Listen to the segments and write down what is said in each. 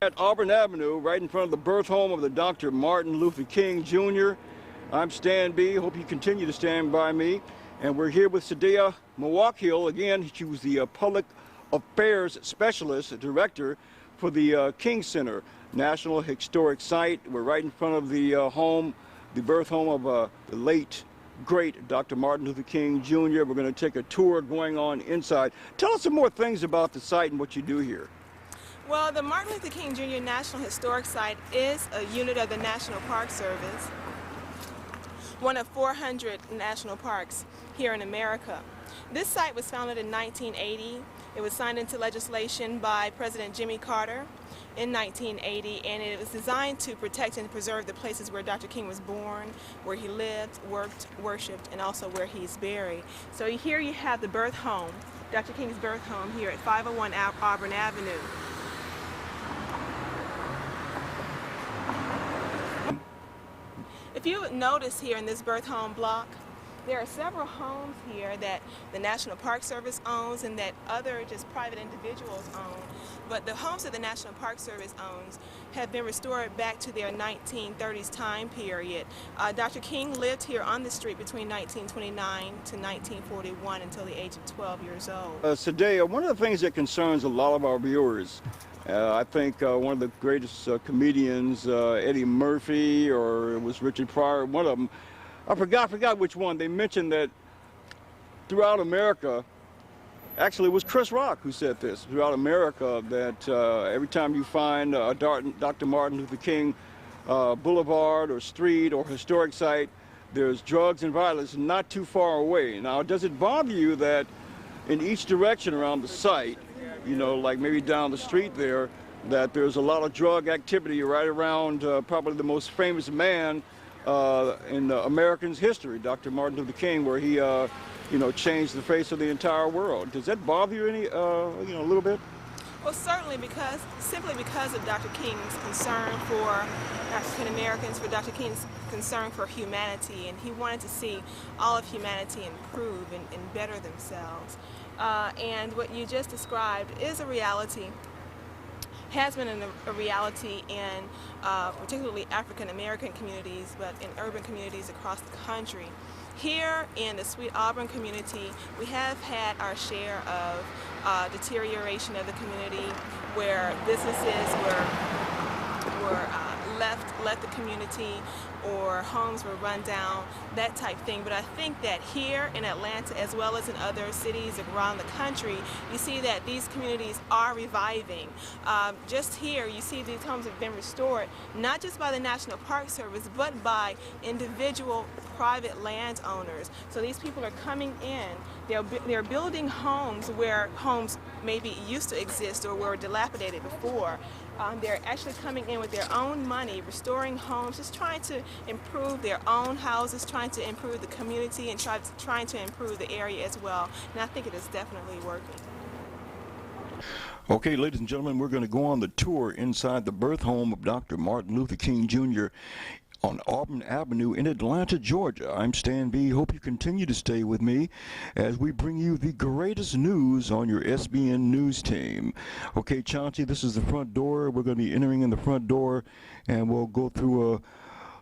At Auburn Avenue, right in front of the birth home of the Dr. Martin Luther King Jr. I'm Stan B. Hope you continue to stand by me. And we're here with Sadea Mawakil. Again, she was the Public Affairs Specialist Director for the King Center, National Historic Site. We're right in front of the home, the birth home of the late, great Dr. Martin Luther King Jr. We're going to take a tour going on inside. Tell us some more things about the site and what you do here. Well, the Martin Luther King Jr. National Historic Site is a unit of the National Park Service, one of 400 national parks here in America. This site was founded in 1980. It was signed into legislation by President Jimmy Carter in 1980, and it was designed to protect and preserve the places where Dr. King was born, where he lived, worked, worshipped, and also where he's buried. So here you have the birth home, Dr. King's birth home here at 501 Auburn Avenue. If you notice here in this birth home block, there are several homes here that the National Park Service owns and that other just private individuals own. But the homes that the National Park Service owns have been restored back to their 1930s time period. Dr. King lived here on the street between 1929 to 1941 until the age of 12 years old. Sadea, one of the things that concerns a lot of our viewers, I think one of the greatest comedians, Eddie Murphy, or it was Richard Pryor, one of them, I forgot which one. They mentioned that throughout America, actually it was Chris Rock who said this, throughout America, that every time you find Dr. Martin Luther King Boulevard or street or historic site, there's drugs and violence not too far away. Now, does it bother you that in each direction around the site, you know, like maybe down the street there, that there's a lot of drug activity right around probably the most famous man in Americans' history, Dr. Martin Luther King, where he, you know, changed the face of the entire world. Does that bother you any, you know, a little bit? Well, certainly, simply because of Dr. King's concern for African Americans, for Dr. King's concern for humanity, and he wanted to see all of humanity improve and better themselves. And what you just described is a reality, has been a reality in particularly African American communities, but in urban communities across the country. Here in the Sweet Auburn community, we have had our share of deterioration of the community, where businesses were left the community, or homes were run down, that type thing. But I think that here in Atlanta, as well as in other cities around the country, you see that these communities are reviving. Just here, you see these homes have been restored, not just by the National Park Service, but by individual private landowners. So these people are coming in, they're building homes where homes maybe used to exist or were dilapidated before. They're actually coming in with their own money, restoring homes, just trying to improve their own houses, trying to improve the community, and trying to improve the area as well. And I think it is definitely working. Okay, ladies and gentlemen, we're going to go on the tour inside the birth home of Dr. Martin Luther King Jr. on Auburn Avenue in Atlanta, Georgia. I'm Stan B. Hope you continue to stay with me as we bring you the greatest news on your SBN News team. Okay, Chauncey, this is the front door. We're going to be entering in the front door, and we'll go through a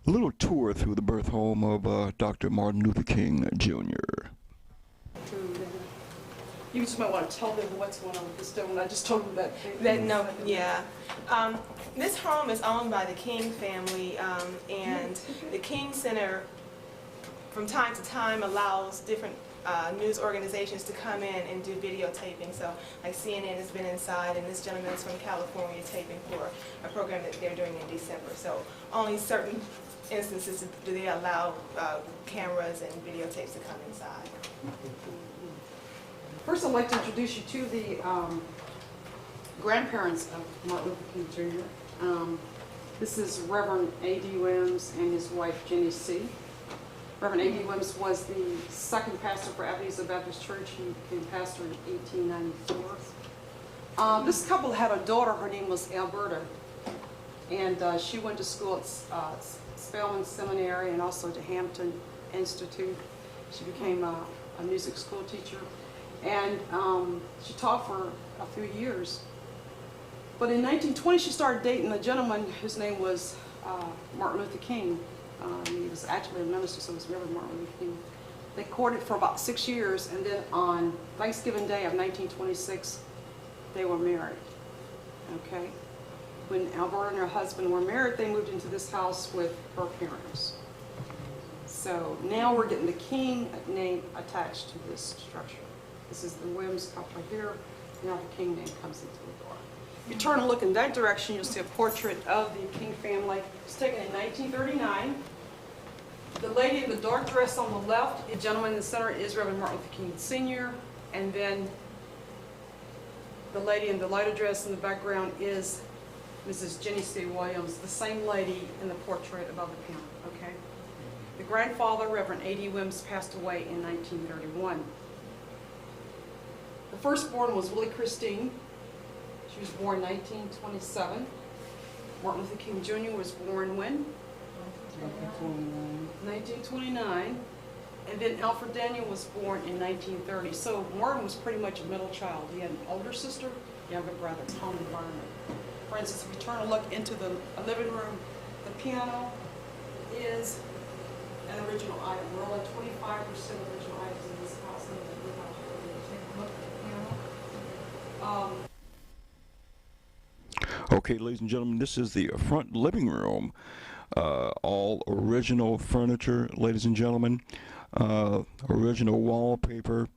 little tour through the birth home of Dr. Martin Luther King Jr. You just might want to tell them what's going on with this stone. I just told them This home is owned by the King family, and the King Center from time to time allows different news organizations to come in and do videotaping. So like CNN has been inside, and this gentleman is from California taping for a program that they're doing in December. So only certain instances do they allow cameras and videotapes to come inside. First, I'd like to introduce you to the grandparents of Martin Luther King Jr. This is Reverend A.D. Wims and his wife, Jenny C. Reverend A.D. Wims was the second pastor for Avenues of Baptist Church. He became pastor in 1894. This couple had a daughter. Her name was Alberta, and she went to school at Spelman Seminary and also to Hampton Institute. She became a music school teacher. And she taught for a few years. But in 1920, she started dating a gentleman whose name was Martin Luther King. He was actually a minister, so it was Reverend Martin Luther King. They courted for about 6 years, and then on Thanksgiving Day of 1926, they were married. Okay? When Alberta and her husband were married, they moved into this house with her parents. So now we're getting the King name attached to this structure. This is the Williams couple here. Now the King name comes into the door. If you turn and look in that direction, you'll see a portrait of the King family. It's taken in 1939. The lady in the dark dress on the left, the gentleman in the center is Reverend Martin Luther King Sr., and then the lady in the lighter dress in the background is Mrs. Jenny C. Williams, the same lady in the portrait above the piano, okay? The grandfather, Reverend A.D. Williams, passed away in 1931. The firstborn was Willie Christine. She was born in 1927. Martin Luther King Jr. was born when? 1929. And then Alfred Daniel was born in 1930. So Martin was pretty much a middle child. He had an older sister, younger brother, home environment. For instance, if you turn and look into the living room, the piano is an original item. We're only 25% original items in this house. Take a look at the piano. Okay, ladies and gentlemen, this is the front living room. All original furniture, ladies and gentlemen. Original wallpaper.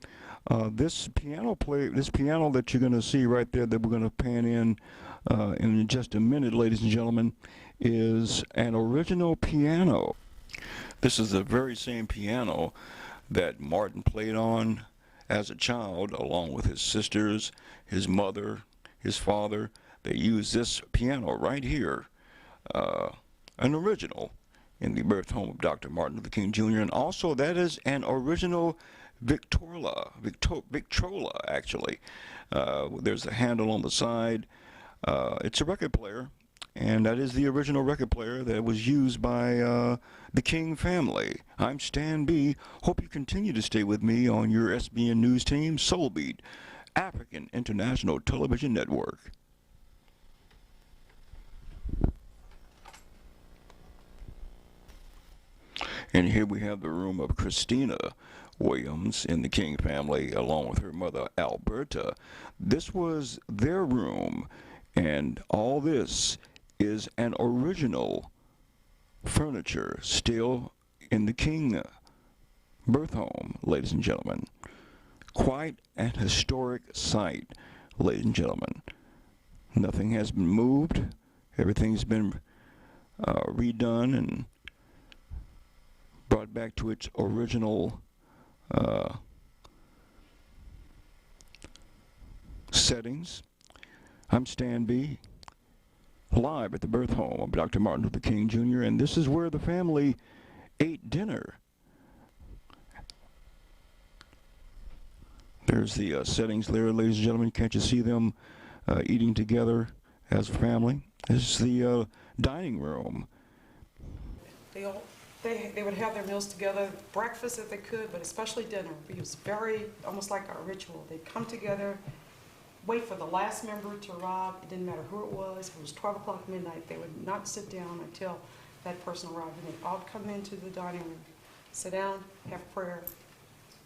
This piano that you're going to see right there, that we're going to pan in just a minute, ladies and gentlemen, is an original piano. This is the very same piano that Martin played on as a child, along with his sisters, his mother, his father. They used this piano right here, an original, in the birth home of Dr. Martin Luther King Jr. And also that is an original Victrola, actually. There's a handle on the side. It's a record player, and that is the original record player that was used by the King family. I'm Stan B. Hope you continue to stay with me on your SBN News team, Soulbeat, African International Television Network. And here we have the room of Christina Williams in the King family, along with her mother, Alberta. This was their room, and all this is an original furniture still in the King birth home, ladies and gentlemen. Quite an historic site, ladies and gentlemen. Nothing has been moved. Everything's been redone and brought back to its original settings. I'm Stan B, live at the birth home of Dr. Martin Luther King Jr., and this is where the family ate dinner. There's the settings there, ladies and gentlemen. Can't you see them eating together as a family? This is the dining room. They would have their meals together, breakfast if they could, but especially dinner. It was very, almost like a ritual. They'd come together, wait for the last member to arrive. It didn't matter who it was. If it was 12 o'clock midnight, they would not sit down until that person arrived. And they'd all come into the dining room, sit down, have prayer,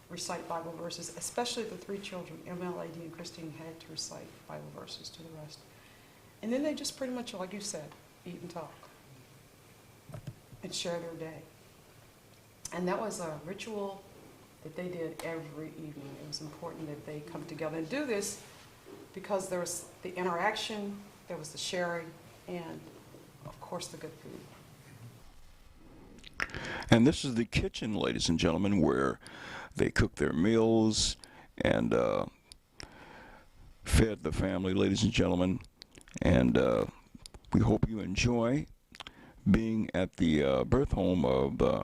recite Bible verses, especially the three children, MLK, and Christine, had to recite Bible verses to the rest. And then they just pretty much, like you said, eat and talk and share their day. And that was a ritual that they did every evening. It was important that they come together and do this because there was the interaction, there was the sharing, and of course the good food. And this is the kitchen, ladies and gentlemen, where they cook their meals and fed the family, ladies and gentlemen. And we hope you enjoy being at the birth home of the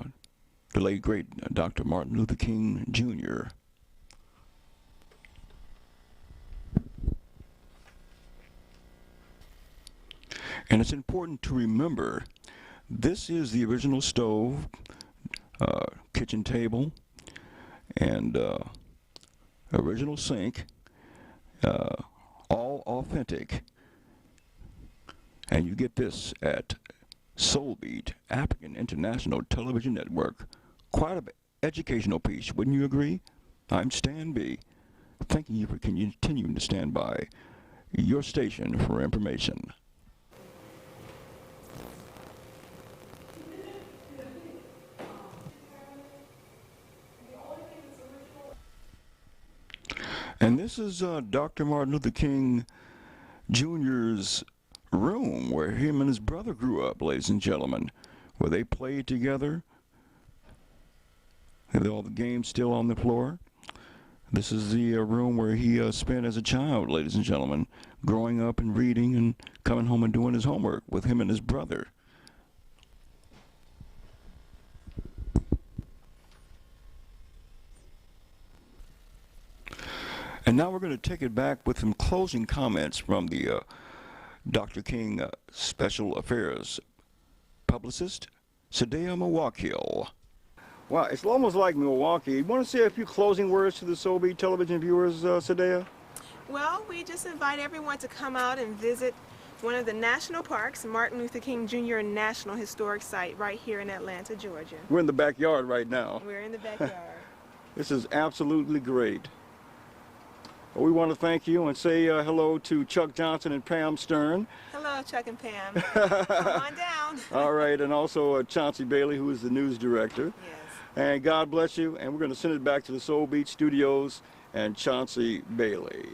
late, great Dr. Martin Luther King Jr. And it's important to remember, this is the original stove, kitchen table, and original sink, all authentic And you get this at Soulbeat, African International Television Network. Quite an educational piece, wouldn't you agree? I'm Stan B, thanking you for continuing to stand by your station for information. And this is Dr. Martin Luther King Jr.'s room where him and his brother grew up, ladies and gentlemen, where they played together. Have all the games still on the floor. This is the room where he spent as a child, ladies and gentlemen, growing up and reading and coming home and doing his homework with him and his brother. And now we're going to take it back with some closing comments from the Dr. King Special Affairs publicist, Sadea Mawakil. Wow, it's almost like Milwaukee. You want to say a few closing words to the Soulbeat television viewers, Sadea? Well, we just invite everyone to come out and visit one of the national parks, Martin Luther King Jr. National Historic Site, right here in Atlanta, Georgia. We're in the backyard right now. We're in the backyard. This is absolutely great. Well, we want to thank you and say hello to Chuck Johnson and Pam Stern. Hello, Chuck and Pam. Come on down. All right, and also Chauncey Bailey, who is the news director. Yes. And God bless you, and we're going to send it back to the Soulbeat Studios and Chauncey Bailey.